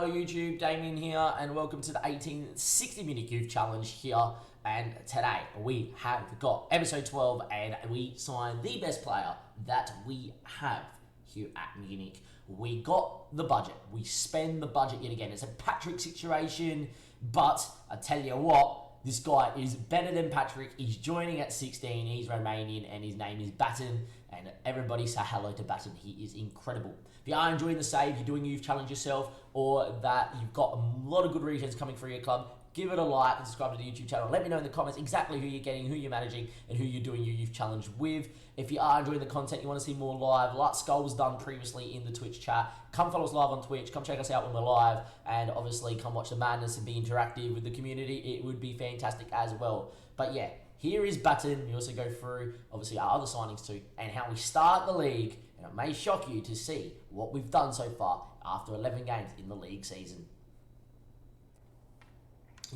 Hello YouTube, Damien here, and welcome to the 1860-minute youth challenge here. And today we have got episode 12, and we signed the best player that we have here at Munich. We got the budget. We spend the budget yet again. It's a Patrick situation, but I tell you what, this guy is better than Patrick. He's joining at 16. He's Romanian, and his name is Batin. And everybody say hello to Batin. He is incredible. If you are enjoying the save, you're doing a youth challenge yourself, or that you've got a lot of good reasons coming through your club, give it a like and subscribe to the YouTube channel. Let me know in the comments exactly who you're getting, who you're managing, and who you're doing your youth challenge with. If you are enjoying the content, you want to see more live, like Skull was done previously in the Twitch chat, come follow us live on Twitch, come check us out when we're live, and obviously come watch the madness and be interactive with the community. It would be fantastic as well. But yeah, here is Batin. We also go through, obviously, our other signings too, and how we start the league. And it may shock you to see what we've done so far after 11 games in the league season.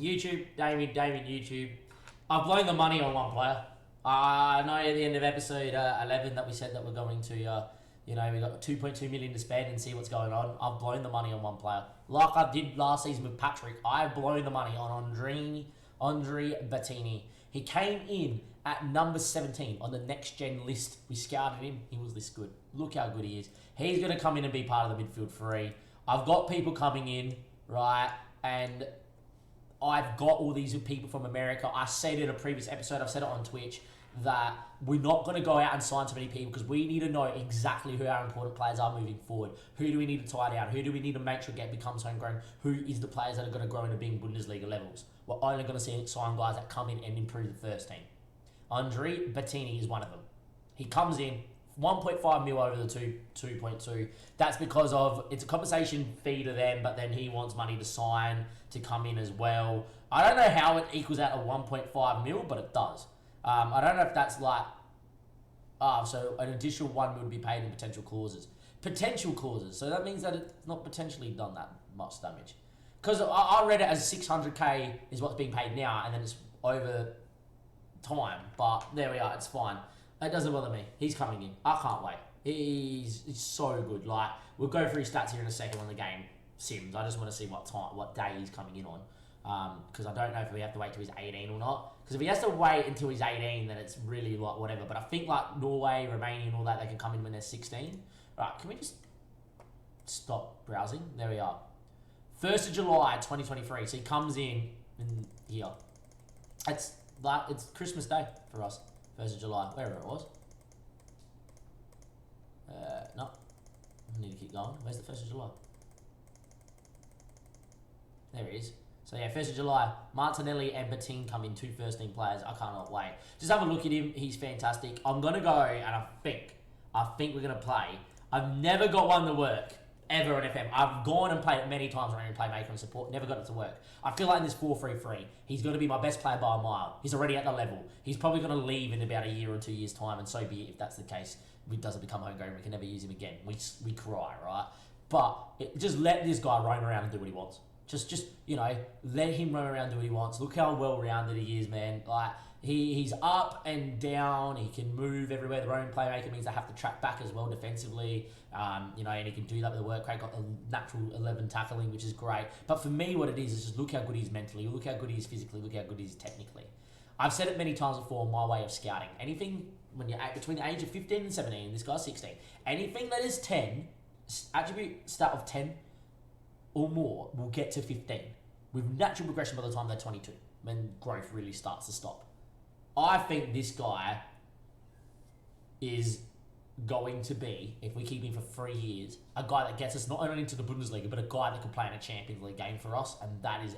YouTube, Damien, YouTube. I've blown the money on one player. I know at the end of episode 11 that we said that we're going to, we got 2.2 million to spend and see what's going on. I've blown the money on one player. Like I did last season with Patrick, I've blown the money on Andre Batin. He came in at number 17 on the next gen list. We scouted him. He was this good. Look how good he is. He's going to come in and be part of the midfield three. I've got people coming in, right? And I've got all these people from America. I said in a previous episode, I've said it on Twitch, that we're not going to go out and sign too many people because we need to know exactly who our important players are moving forward. Who do we need to tie down? Who do we need to make sure becomes homegrown? Who is the players that are going to grow into being Bundesliga levels? We're only going to sign guys that come in and improve the first team. Andre Batin is one of them. He comes in 1.5 mil over the 2.2. That's because of it's a compensation fee to them, but then he wants money to sign to come in as well. I don't know how it equals out to 1.5 mil, but it does. I don't know if that's like so an additional 1 mil would be paid in potential clauses. Potential clauses. So that means that it's not potentially done that much damage. Because I read it as 600k is what's being paid now, and then it's over time. But there we are. It's fine. It doesn't bother me. He's coming in. I can't wait. He's so good. Like, we'll go through his stats here in a second when the game sims. I just want to see what day he's coming in on. Because I don't know if we have to wait till he's 18 or not. Because if he has to wait until he's 18, then it's really like whatever. But I think like Norway, Romania and all that, they can come in when they're 16. Right, can we just stop browsing? There we are. 1st of July, 2023. So he comes in here. It's Christmas Day for us. 1st of July, wherever it was. No. I need to keep going. Where's the 1st of July? There he is. So yeah, 1st of July, Martinelli and Batin come in, 2 first-team players. I cannot wait. Just have a look at him. He's fantastic. I'm going to go, and I think we're going to play. I've never got one to work, ever on FM. I've gone and played it many times when I'm in Playmaker and support. Never got it to work. I feel like in this 4-3-3, he's going to be my best player by a mile. He's already at the level. He's probably going to leave in about a year or 2 years' time, and so be it if that's the case. He doesn't become homegrown. We can never use him again. We cry, right? But just let this guy roam around and do what he wants. Just let him run around and do what he wants. Look how well-rounded he is, man. Like, he's up and down. He can move everywhere. The roaming playmaker means they have to track back as well defensively. And he can do that with the work rate. Got the natural 11 tackling, which is great. But for me, what it is just look how good he is mentally. Look how good he is physically. Look how good he is technically. I've said it many times before, my way of scouting. Anything when you're between the age of 15 and 17, this guy's 16. Anything that is 10, attribute stat of 10, or more will get to 15 with natural progression by the time they're 22 when growth really starts to stop. I think this guy is going to be, if we keep him for 3 years, a guy that gets us not only into the Bundesliga but a guy that could play in a Champions League game for us, and that is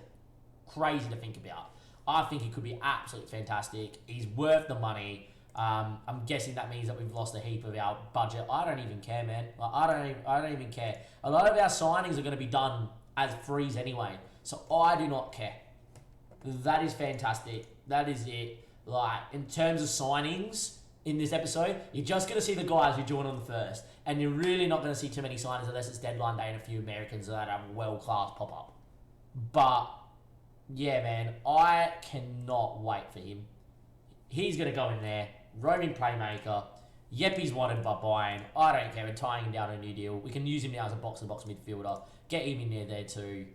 crazy to think about. I think he could be absolutely fantastic. He's worth the money. I'm guessing that means that we've lost a heap of our budget. I don't even care, man. Like, I don't even care. A lot of our signings are going to be done as frees anyway, so I do not care. That is fantastic. That is it. Like, in terms of signings in this episode, you're just going to see the guys who join on the 1st, and you're really not going to see too many signings unless it's deadline day and a few Americans that have world-class pop-up. But yeah, man, I cannot wait for him. He's going to go in there, roaming playmaker, Yeppy's wanted by Bayern. I don't care. We're tying him down to a new deal. We can use him now as a box-to-box midfielder. Get him in there too.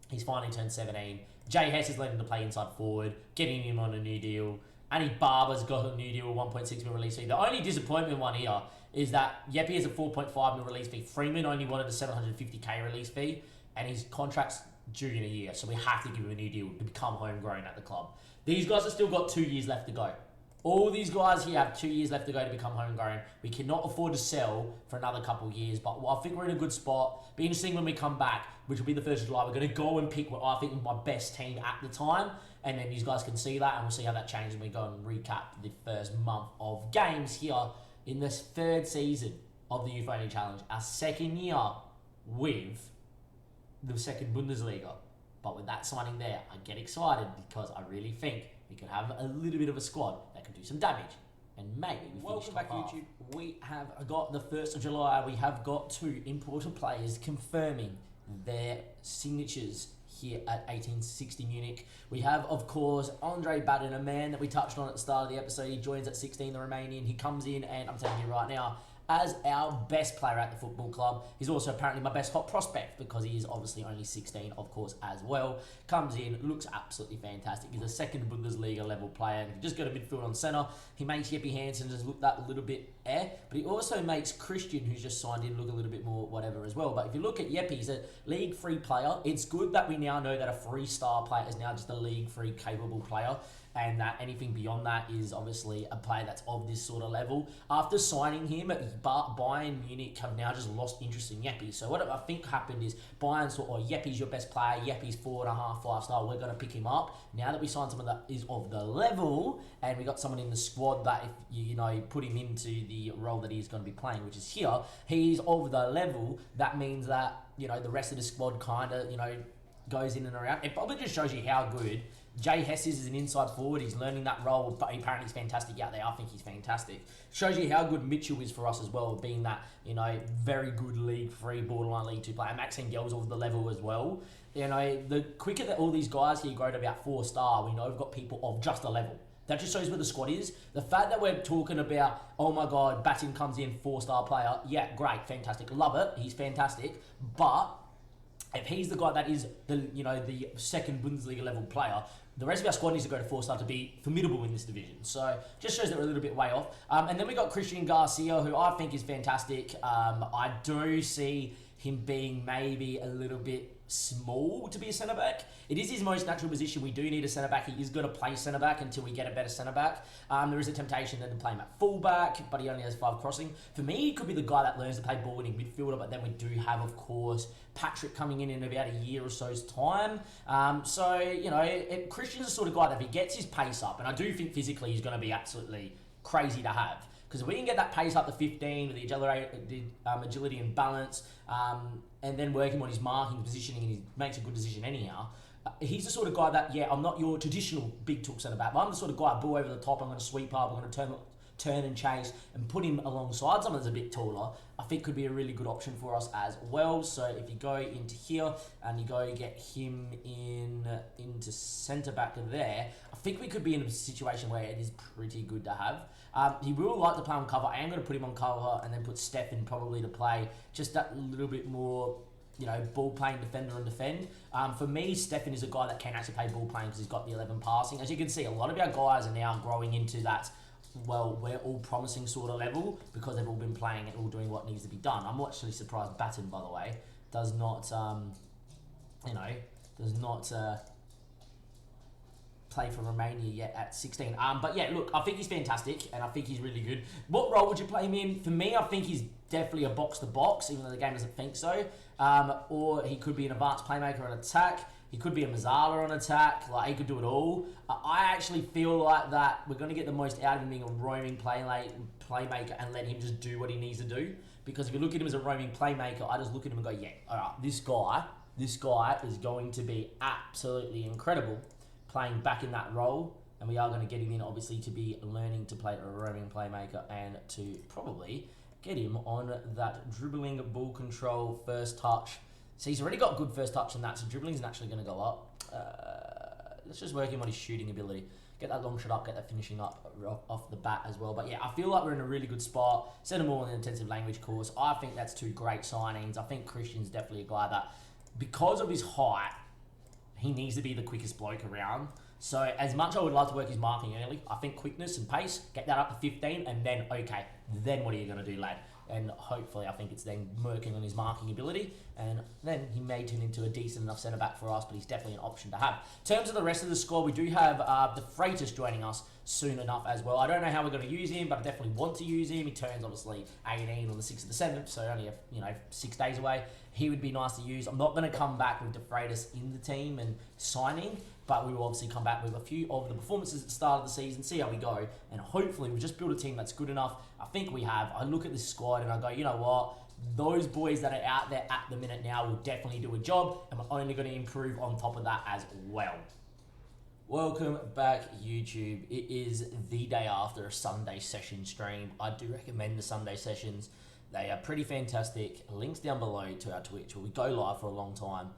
He's finally turned 17. Jay Hess is letting him to play inside forward. Getting him on a new deal. Annie Barber's got a new deal, 1.6 mil release fee. The only disappointment one here is that Yeppy has a 4.5 mil release fee. Freeman only wanted a 750k release fee, and his contract's due in a year, so we have to give him a new deal to become homegrown at the club. These guys have still got 2 years left to go. All these guys here have 2 years left to go to become homegrown. We cannot afford to sell for another couple of years, but I think we're in a good spot. Be interesting when we come back, which will be the 1st of July. We're going to go and pick what I think is my best team at the time, and then you guys can see that, and we'll see how that changes when we go and recap the first month of games here in this 3rd season of the Youth Only Challenge. Our 2nd year with the 2nd Bundesliga. But with that signing there, I get excited because I really think we could have a little bit of a squad that can do some damage. And maybe we finish top half. We have got the 1st of July. We have got 2 important players confirming their signatures here at 1860 Munich. We have, of course, Andre Batin, a man that we touched on at the start of the episode. He joins at 16, the Romanian. He comes in, and I'm telling you right now, as our best player at the football club. He's also apparently my best hot prospect because he is obviously only 16, of course, as well. Comes in, looks absolutely fantastic. He's a 2nd Bundesliga level player. And if you just go to midfield on centre, he makes Jeppe Hansen just look that little bit but he also makes Christian, who's just signed in, look a little bit more whatever as well. But if you look at Jeppe, he's a league free player. It's good that we now know that a 3-star player is now just a league free capable player, and that anything beyond that is obviously a player that's of this sort of level. After signing him, Bayern Munich have now just lost interest in Jeppe. So what I think happened is Bayern thought, oh, Jeppe's your best player, Jeppe's 4.5, 5-star, we're going to pick him up. Now that we signed someone that is of the level, and we got someone in the squad that if you put him into the role that he's going to be playing, which is here, he's of the level, that means that, the rest of the squad kind of, goes in and around. It probably just shows you how good Jay Hess is an inside forward. He's learning that role, but apparently he's fantastic out there. I think he's fantastic. Shows you how good Mitchell is for us as well, being that, very good League 3, borderline League 2 player. Max Engel's of the level as well. The quicker that all these guys here grow to about 4-star, we know we've got people of just a level. That just shows where the squad is. The fact that we're talking about, oh my God, Batin comes in, 4-star player. Yeah, great, fantastic. Love it. He's fantastic. But if he's the guy that is the 2nd Bundesliga level player, the rest of our squad needs to go to 4-star to be formidable in this division. So just shows that we're a little bit way off. And then we got Christian Garcia, who I think is fantastic. I do see him being maybe a little bit small to be a centre-back. It is his most natural position. We do need a centre-back. He is going to play centre-back until we get a better centre-back. There is a temptation then to play him at full-back, but he only has 5 crossing. For me, he could be the guy that learns to play ball-winning midfielder, but then we do have, of course, Patrick coming in about a year or so's time. Christian's the sort of guy that if he gets his pace up, and I do think physically he's going to be absolutely crazy to have, because if we can get that pace up to 15 with the agility and balance, and then working on his marking, positioning, and he makes a good decision anyhow, he's the sort of guy that, I'm not your traditional big took centre-back, but I'm the sort of guy, ball over the top, I'm going to sweep up, I'm going to turn and chase, and put him alongside someone that's a bit taller, I think could be a really good option for us as well. So if you go into here and you go get him into centre-back there, I think we could be in a situation where it is pretty good to have. He will like to play on cover. I am going to put him on cover and then put Stefan probably to play just that little bit more, ball playing defender and defend. For me, Stefan is a guy that can actually play ball playing because he's got the 11 passing. As you can see, a lot of our guys are now growing into that, we're all promising sort of level because they've all been playing and all doing what needs to be done. I'm actually surprised Batin, by the way, does not play for Romania yet at 16. But yeah, look, I think he's fantastic and I think he's really good. What role would you play him in? For me, I think he's definitely a box-to-box, even though the game doesn't think so. Or he could be an advanced playmaker on attack. He could be a Mazzala on attack. Like, he could do it all. I actually feel like that we're going to get the most out of him being a roaming playmaker and let him just do what he needs to do. Because if you look at him as a roaming playmaker, I just look at him and go, yeah, all right, this guy is going to be absolutely incredible playing back in that role. And we are going to get him in, obviously, to be learning to play a roaming playmaker and to probably get him on that dribbling, ball control, first touch. So he's already got good first touch in that, so dribbling's naturally going to go up. Let's just work him on his shooting ability. get that long shot up, get that finishing up off the bat as well. But yeah, I feel like we're in a really good spot. Send them all on the intensive language course. I think that's two great signings. I think Christian's definitely a guy that, because of his height, he needs to be the quickest bloke around. So as much as I would like to work his marking early, I think quickness and pace, get that up to 15, and then, okay, then what are you going to do, lad? And hopefully I think it's then working on his marking ability, and then he may turn into a decent enough centre-back for us, but he's definitely an option to have. In terms of the rest of the squad, we do have the Freitas joining us soon enough as well. I don't know how we're going to use him, but I definitely want to use him. He turns, obviously, 18 on the 6th of the 7th, so only, 6 days away. He would be nice to use. I'm not going to come back with De Freitas in the team and signing, but we will obviously come back with a few of the performances at the start of the season, see how we go, and hopefully we'll just build a team that's good enough. I think we have. I look at this squad and I go, you know what? Those boys that are out there at the minute now will definitely do a job, and we're only going to improve on top of that as well. Welcome back, YouTube. It is the day after a Sunday session stream. I do recommend the Sunday sessions. They are pretty fantastic. Links down below to our Twitch, where we go live for a long time.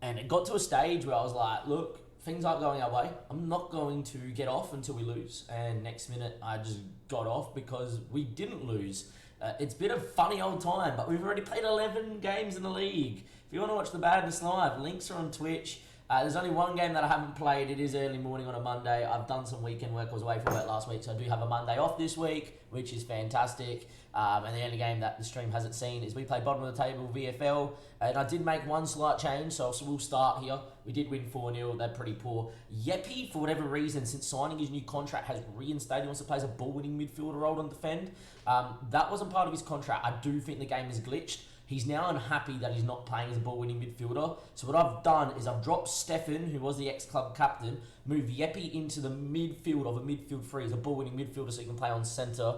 And it got to a stage where I was like, look, things aren't going our way. I'm not going to get off until we lose. And next minute, I just got off because we didn't lose. It's been a funny old time, but we've already played 11 games in the league. If you want to watch the badness live, links are on Twitch. There's only one game that I haven't played. It is early morning on a Monday. I've done some weekend work. I was away from work last week, so I do have a Monday off this week, which is fantastic. And the only game that the stream hasn't seen is we played bottom of the table VFL, and I did make one slight change, so we'll start here. We did win 4-0. They're pretty poor. Yeppy, for whatever reason, since signing his new contract, has reinstated. He wants to play as a ball-winning midfielder role on defend. That wasn't part of his contract. I do think the game is glitched. He's now unhappy that he's not playing as a ball-winning midfielder. So what I've done is I've dropped Stefan, who was the ex-club captain, moved Yeppy into the midfield of a midfield free as a ball-winning midfielder, so he can play on centre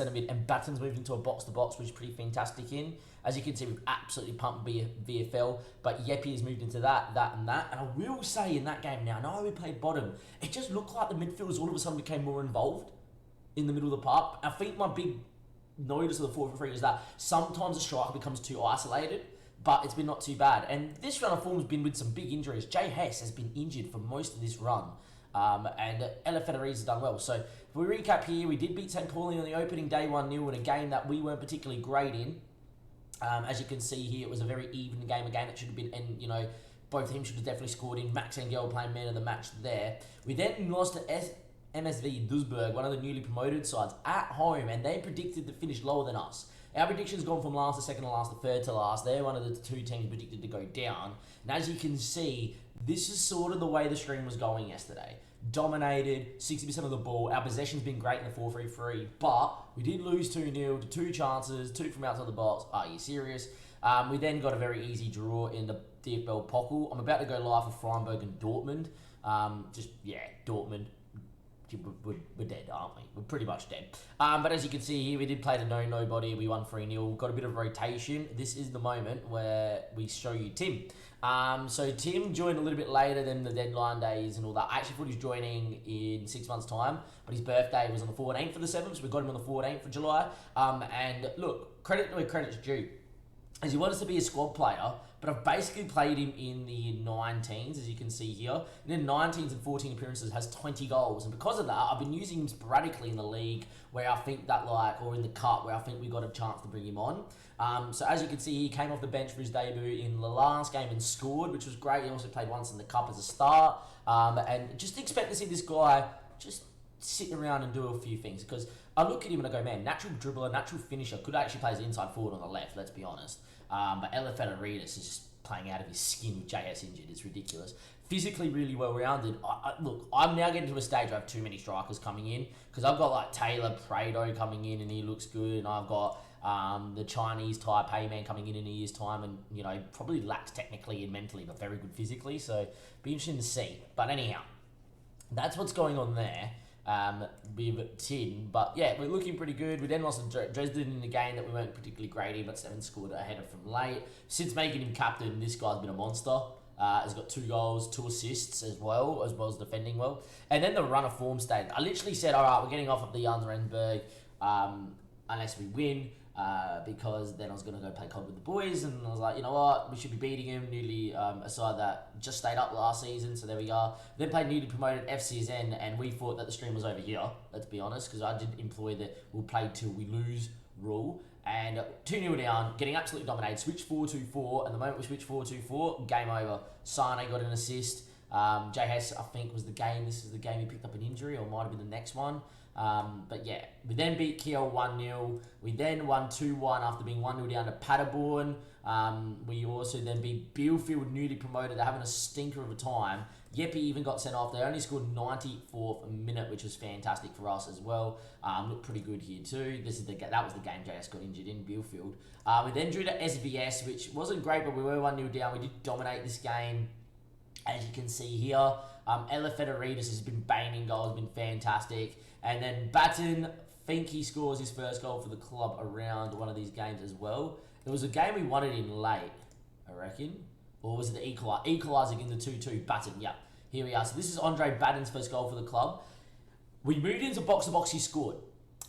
mid, and Batin's moved into a box-to-box, which is pretty fantastic in. As you can see, we've absolutely pumped VFL, but Yeppy has moved into that. And I will say in that game now, I know we played bottom, it just looked like the midfielders all of a sudden became more involved in the middle of the park. I think my big notice of the 4-for-3 is that sometimes the striker becomes too isolated, but it's been not too bad. And this run of form has been with some big injuries. Jay Hess has been injured for most of this run, and Ella Federiz has done well. So if we recap here, we did beat St. Pauline on the opening day 1-0 in a game that we weren't particularly great in. As you can see here, it was a very even game, a game that should have been, and both teams should have definitely scored in. Max Engel playing man of the match there. We then lost to MSV Duisburg, one of the newly promoted sides, at home, and they predicted to finish lower than us. Our prediction's gone from last to second to last to third to last. They're one of the two teams predicted to go down. And as you can see, this is sort of the way the stream was going yesterday. Dominated, 60% of the ball. Our possession's been great in the 4-3-3, but we did lose 2-0 to 2 chances, 2 from outside the box. Are you serious? We then got a very easy draw in the DFL Pokal. I'm about to go live for Freiburg and Dortmund. Dortmund. We're dead, aren't we? We're pretty much dead. But as you can see here, we did play to nobody. We won 3-0. Got a bit of rotation. This is the moment where we show you Tim. So Tim joined a little bit later than the deadline days and all that. I actually thought he was joining in 6 months' time, but his birthday was on the 14th of the 7th, so we got him on the 14th of July. And look, credit where credit's due, as he wanted to be a squad player, but I've basically played him in the 19s, as you can see here. And in 19s and 14 appearances, has 20 goals. And because of that, I've been using him sporadically in the league, where I think that, or in the cup, where I think we got a chance to bring him on. So as you can see, he came off the bench for his debut in the last game and scored, which was great. He also played once in the cup as a start. And just expect to see this guy just sit around and do a few things, because I look at him and I go, man, natural dribbler, natural finisher, could actually play as inside forward on the left, let's be honest. But Ella Federiz is just playing out of his skin with JS injured. It's ridiculous. Physically really well-rounded. Look, I'm now getting to a stage where I have too many strikers coming in, because I've got like Taylor Prado coming in and he looks good, and I've got the Chinese Taipei man coming in a year's time, and probably lacks technically and mentally, but very good physically, so be interesting to see. But anyhow, that's what's going on there. With Tim, but yeah, we're looking pretty good. We then lost to Dresden in the game that we weren't particularly great in, but Seven scored ahead of from late. Since making him captain, this guy's been a monster. He's got 2 goals, 2 assists as well as defending well. And then the run of form stage. I literally said, all right, we're getting off of the Jansenberg unless we win. because then I was going to go play COD with the boys, and I was like, you know what, we should be beating him. Newly a side that just stayed up last season, so there we are. Then played newly promoted FCSN, and we thought that the stream was over here, let's be honest, because I did employ the we'll play till we lose rule. And 2-0 down, getting absolutely dominated. Switch 4-2-4, and the moment we switched 4-2-4, game over. Sane got an assist. Jay Hess, I think, was the game. This is the game he picked up an injury, or might have been the next one. But yeah, we then beat Kiel 1-0. We then won 2-1 after being 1-0 down to Paderborn. We also then beat Bielefeld, newly promoted. They're having a stinker of a time. Yepi even got sent off. They only scored 94th minute, which was fantastic for us as well. Looked pretty good here too. That was the game JS got injured in, Bielefeld. We then drew to SVS, which wasn't great, but we were 1-0 down. We did dominate this game, as you can see here. Ella Federides has been banging goals, been fantastic. And then Batin, think he scores his first goal for the club around one of these games as well. It was a game we won it in late, I reckon. Or was it the equaliser in the 2-2? Batin, yeah. Here we are. So this is Andre Batin's first goal for the club. We moved into box-to-box, he scored.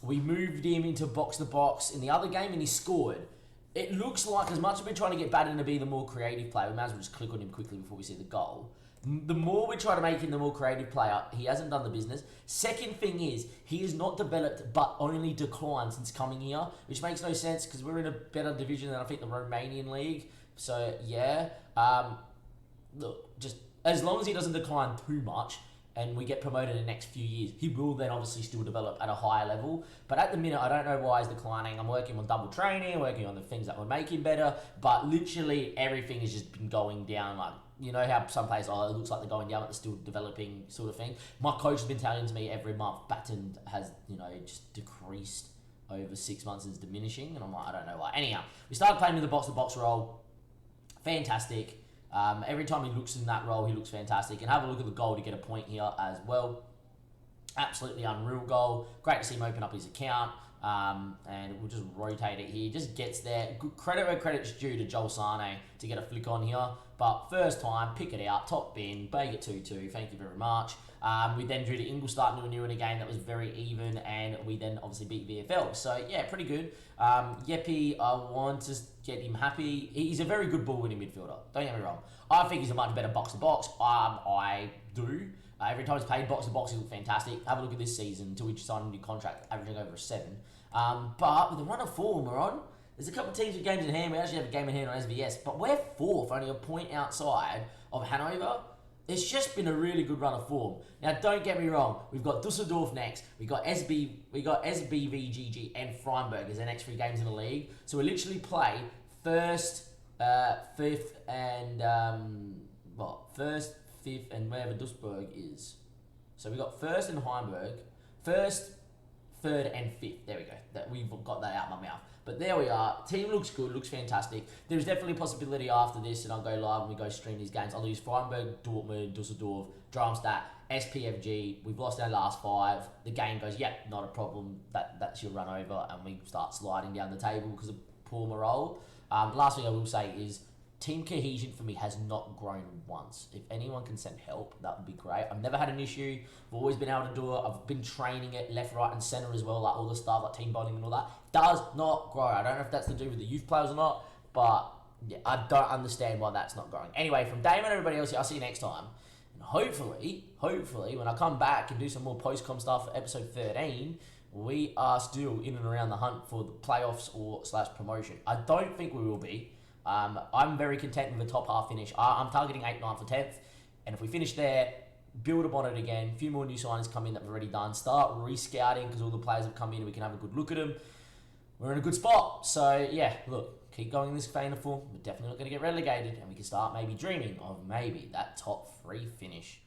We moved him into box-to-box in the other game, and he scored. It looks like, as much as we're trying to get Batin to be the more creative player, we might as well just click on him quickly before we see the goal. The more we try to make him the more creative player, he hasn't done the business. Second thing is, he has not developed but only declined since coming here, which makes no sense because we're in a better division than I think the Romanian league. So yeah, look, just as long as he doesn't decline too much and we get promoted in the next few years, he will then obviously still develop at a higher level. But at the minute, I don't know why he's declining. I'm working on double training, working on the things that will make him better, but literally everything has just been going down. Like, you know how some players, it looks like they're going down, but they're still developing, sort of thing. My coach has been telling to me every month, Batin has, just decreased over 6 months, is diminishing, and I'm like, I don't know why. Anyhow, we started playing in the box-to-box role. Fantastic. Every time he looks in that role, he looks fantastic. And have a look at the goal to get a point here as well. Absolutely unreal goal. Great to see him open up his account. And we'll just rotate it here. Just gets there. Good credit where credit's due to Joel Sane to get a flick on here. But first time, pick it out, top bin, bag it 2-2. Thank you very much. We then drew to Ingolstadt 0-0 in a game that was very even, and we then obviously beat VFL. So yeah, pretty good. Yepi, I want to get him happy. He's a very good ball-winning midfielder. Don't get me wrong. I think he's a much better box-to-box. I do. Every time he's played box-to-box, he looks fantastic. Have a look at this season until we signed a new contract, averaging over a 7. But with the run of form we're on, there's a couple of teams with games in hand. We actually have a game in hand on SVS, but we're 4th, only a point outside of Hanover. It's just been a really good run of form. Now, don't get me wrong. We've got Dusseldorf next. We got SBVGG and Freiburg as the next 3 games in the league. So we literally play first, 5th, and first, 5th, and wherever Duisburg is. So we got first and Heimberg, first, 3rd, and 5th. There we go. We've got that out of my mouth. But there we are. Team looks good, looks fantastic. There's definitely a possibility after this, and I'll go live and we go stream these games. I'll use Freiburg, Dortmund, Dusseldorf, Darmstadt, SPFG. We've lost our last 5. The game goes, yep, not a problem. That's your run over, and we start sliding down the table because of poor morale. Last thing I will say is team cohesion for me has not grown once. If anyone can send help, that would be great. I've never had an issue. I've always been able to do it. I've been training it left, right, and centre as well, like all the stuff, like team bonding and all that. Does not grow. I don't know if that's to do with the youth players or not, but yeah, I don't understand why that's not growing. Anyway, from Dave and everybody else, I'll see you next time. And hopefully, when I come back and do some more post-com stuff for episode 13, we are still in and around the hunt for the playoffs or / promotion. I don't think we will be. I'm very content with the top half finish. I'm targeting 8th, 9th, or 10th. And if we finish there, build upon it again. A few more new signings come in that we've already done. Start re-scouting because all the players have come in and we can have a good look at them. We're in a good spot. So, yeah, look, keep going in this vein of form. We're definitely not going to get relegated. And we can start maybe dreaming of maybe that top 3 finish.